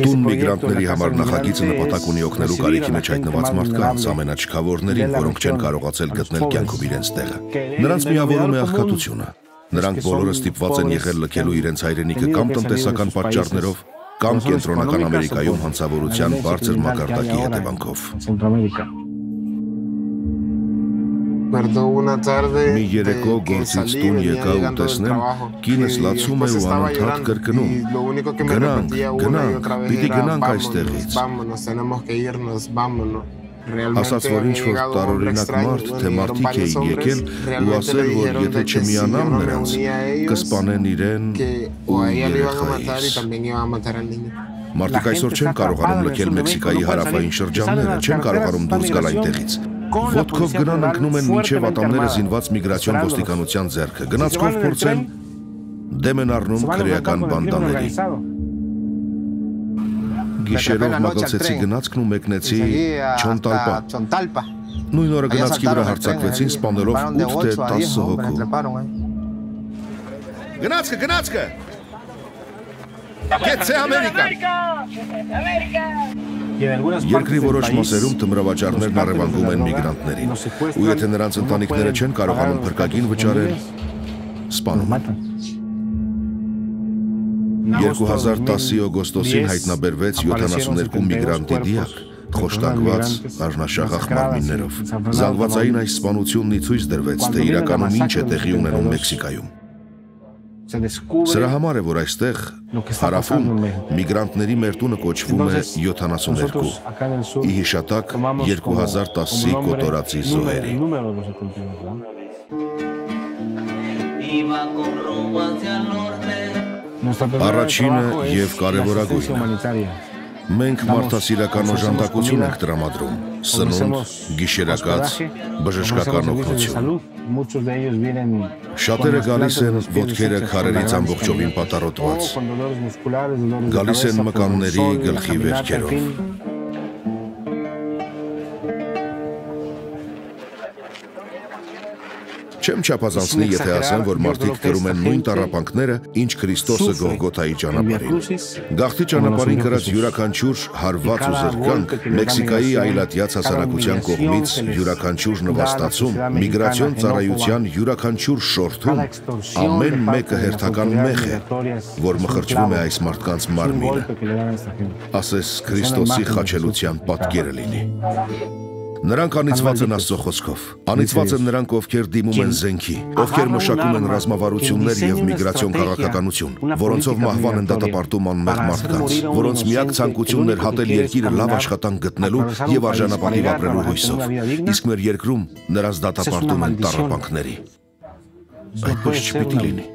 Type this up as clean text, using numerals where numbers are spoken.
Տուն միգրանտների համար նախագիծը նպատակ ունի օգնելու կարիքի մեջ հայտնված մարդկանց, ամենաչքավորներին, որոնք չեն կարողացել գտնել կյանքում իրենց տեղը։ Նրանց միավորում է աղքատությունը։ Նրանք բոլորը ստիպված են եղել լքելու իրենց հայրենիքը կամ տնտեսական պատճառներով, կամ Կենտրոնական Ամերիկայում հանցավորության բարձր մակարդակի հետևանքով։ Մի երեկո գործից տուն եկա ու տեսնեմ, կինս լացում է ու անընդհատ կրկնում. Գնանք, պիտի գնանք այստեղից։ Ասաց, որ ինչ-որ տարօրինակ մարդ, թե մարդիկ էին եկել ու ասել, որ եթե չմիանամ նրանց, կսպանեն իրեն ու երեխայիս։ Մարդիկ այսօր չեն կարողանում լքել Մեքսիկայի հարավային շրջանները, չեն կարողանում դուրս գալ այնտեղից։ Ոտքով գնան ընկնում են մինչև ատամները զինված միգրացիոն ոստիկանության ձեռքը, գնացքով փորձեն դեմ են առնում քրեական բանդաների։ Գիշերով մագլցեցի գնացքն ու մեկնեցի Չոնտալպա։ Նույն օրը գնացքի վրա հարձակվեցին, սպանելով 8 թե 10 հոգու։ Գնացքը։ Կեցե Ամերիկա։ Երկրի որոշ մասերում թմրավաճառներն առևանգում են միգրանտներին, ու եթե նրանց ընտանիքները չեն կարողանում փրկագին վճարել, սպանում են։ 2010-ի օգոստոսին հայտնաբերվեց 72 միգրանտի դիակ, խոշտակված առնաշաղախ մարմիններով։ Զանգվածային այս սպանությունն ի ցույց դրվեց, թե իրականում ինչ է տեղի ունենում Մեքսիկայում։ Սրա համար է, որ այստեղ հարավում միգրանտների մեր տունը կոչվում է 72, ի հիշատակ 2010-ի կոտորածի զոհերի։ Առաջինը և կարևորագույնը։ Մենք մարդասիրական օժանդակություն ենք տրամադրում, սնունդ, գիշերակաց, բժշկական օգնություն։ Շատերը գալիս են ոտքերը քարերից ամբողջովին պատառոտված, գալիս են մկանների գլխի վերքերով։ Չեմ չափազանցնի, եթե ասեմ, որ մարդիկ կրում են նույն տառապանքները, ինչ Քրիստոսը Գողգոթայի ճանապարհին։ Գաղթի ճանապարհին կրած յուրաքանչյուր հարված ու զրկանք, Մեքսիկայի այլատյաց հասարակության կողմից յուրաքանչյուր նվաստացում, միգրացիոն ծառայության յուրաքանչյուր շորթում, ամեն մեկը հերթական մեղ է, որ մխրճվում է այս մարդկանց մարմինը, ասես Քրիստոսի խաչելության պատկերը լինի։ Նրանք անիծված են Աստծո խոսքով, անիծված են նրանք, ովքեր դիմում են զենքի, ովքեր մշակում են ռազմավարություններ և միգրացիոն քաղաքականություն, որոնցով մահվան են դատապարտում անմեղ մարդկանց, որոնց միակ ցանկությունն էր հատել երկիրը լավ աշխատանք գտնելու և արժանապատիվ ապրելու հույսով, իսկ մեր երկրում նրանց դատապարտում են տառապանքների։ Այդպես չպիտի լինի։